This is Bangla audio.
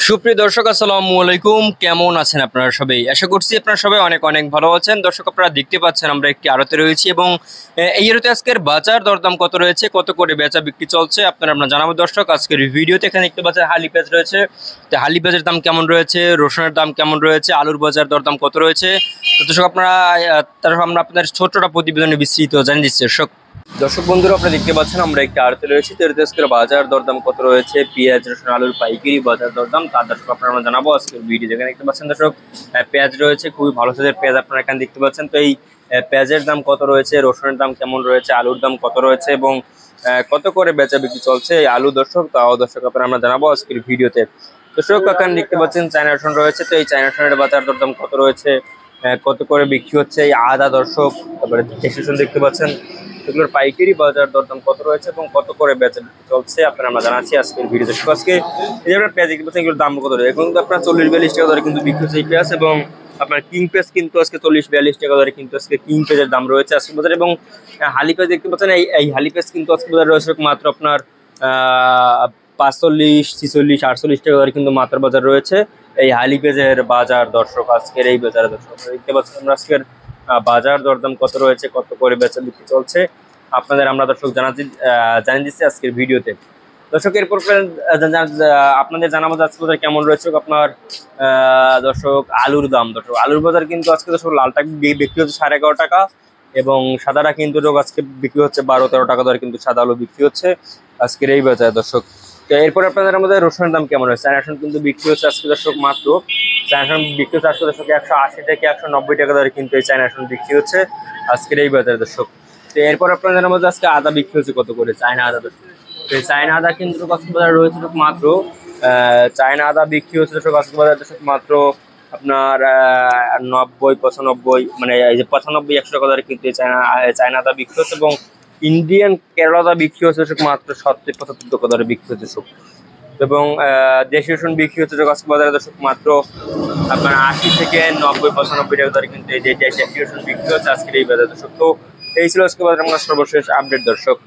সুপ্রিয় দর্শক আসসালামু আলাইকুম, কেমন আছেন আপনারা সবাই? আশা করছি আপনারা সবাই অনেক অনেক ভালো আছেন। দর্শক, আপনারা দেখতে পাচ্ছেন আমরা একটি আড়তে রয়েছি এবং এই আড়তে আজকের বাজার দরদাম কত রয়েছে, কত করে বেচা বিক্রি চলছে আপনারা আমরা জানাবো। দর্শক, আজকের ভিডিওতে এখানে দেখতে পাচ্ছেন হালি পেঁয়াজ রয়েছে। তো হালি পেঁয়াজের দাম কেমন রয়েছে, রসুনের দাম কেমন রয়েছে, আলুর বাজার দরদাম কত রয়েছে, তো দর্শক আপনারা আমরা আপনাদের ছোট্টটা প্রতিবেদনে বিস্তৃত জানিয়ে দিচ্ছি। দর্শক বন্ধুরা, আপনারা দেখতে পাচ্ছেন আমরা একটি আড়তে রয়েছি। তো আজকের বাজার দরদাম কত রয়েছে, পেঁয়াজ রসুন আলুর পাইকারি বাজার দরদাম তার দর্শক আপনারা আমরা জানাবো আজকের ভিডিও। যেখানে দেখতে পাচ্ছেন দর্শক পেঁয়াজ রয়েছে, খুবই ভালো সাইজের পেঁয়াজ আপনারা এখানে দেখতে পাচ্ছেন। তো এই পেঁয়াজের দাম কত রয়েছে, রসুনের দাম কেমন রয়েছে, আলুর দাম কত রয়েছে এবং কত করে বেচা বিক্রি চলছে এই আলু দর্শক, তাও দর্শক আপনারা আমরা জানাবো আজকের ভিডিওতে। দর্শক এখানে দেখতে পাচ্ছেন চায়না রসুন রয়েছে। তো এই চায়না রসুনের বাজার দরদাম কত রয়েছে, কত করে বিক্রি হচ্ছে এই আদা দর্শক, তারপরে দেশি রসুন দেখতে পাচ্ছেন, এগুলোর পাইকারি বাজার দরদাম কত রয়েছে এবং কত করে বেচা চলছে আপনারা আমরা জানাচ্ছি আজকের ভিডিওতে। আজকে এই যে আপনার পেঁয়াজ দেখতে পাচ্ছেন, এগুলোর দাম কত রয়েছে এখন কিন্তু আপনার 40-42 টাকা ধরে কিন্তু বিক্রি হচ্ছে এই পেঁয়াজ, এবং আপনার কিং পেঁয়াজ কিন্তু আজকে 40-42 টাকা ধরে কিন্তু আজকে কিং পেঁয়াজের দাম রয়েছে আজকে বাজারে। এবং হালি পেঁয়াজ দেখতে পাচ্ছেন, এই হালি পেঁয়াজ কিন্তু আজকে বাজারে রয়েছে মাত্র আপনার 45, 46, 48 টাকা ধরে কিন্তু মাত্র বাজার রয়েছে এই হালি পেঁয়াজের বাজার দর্শক। আজকের এই বাজারে দর্শক দেখতে পাচ্ছেন আমরা আজকের বাজার দরদাম কত রয়েছে, কত করে বেচা বিক্রি চলছে আপনাদের আমরা দর্শক জানিয়ে দিচ্ছি আজকের ভিডিওতে। দর্শক এরপর আপনাদের জানাবো আজকে বাজার কেমন রয়েছে আপনার দর্শক আলুর দাম। দর্শক আলুর বাজার কিন্তু আজকে দর্শক লালটা বিক্রি হচ্ছে 11.5 টাকা এবং সাদাটা কিন্তু আজকে বিক্রি হচ্ছে 12-13 টাকা ধরে কিন্তু সাদা আলু বিক্রি হচ্ছে আজকের এই বাজারে দর্শক। তো এরপর আপনাদের আমাদের রসুনের দাম কেমন হয়েছে, চায়না রসুন কিন্তু বিক্রি হচ্ছে আজকে দর্শক মাত্র চায়না রসুন বিক্রি হচ্ছে আজকে দর্শক 180 থেকে 190 টাকা ধরে কিন্তু এই চায়না রসুন বিক্রি হচ্ছে আজকের এই বাজারে দর্শক। তো এরপর আপনাদের মধ্যে আজকে আদা বিক্রি হচ্ছে কত করে, চায়না আদা দর্শক। তো চায়না আদা কিন্তু কক্সবাজার রয়েছে মাত্র চায়না আদা বিক্রি হচ্ছে কক্সবাজার দর্শক মাত্র আপনার 90-95 মানে এই যে 95-100 টাকা ধরে কিন্তু চায়না আদা বিক্রি হচ্ছে, এবং ইন্ডিয়ান কেরলা আদা বিক্রি হচ্ছে মাত্র 70-75 টাকা ধরে বিক্রি হচ্ছে সব। এবং দেশি রসুন বিক্রি হচ্ছে কক্সবাজারে দর্শক মাত্র আপনার 80 থেকে 90-95 টাকা ধরে কিন্তু এই যে দেশি রসুন বিক্রি হচ্ছে আজকের এই বাজারে দর্শক। তো এই ছিল আজকে বাজারে আমরা সর্বশেষ আপডেট দর্শক।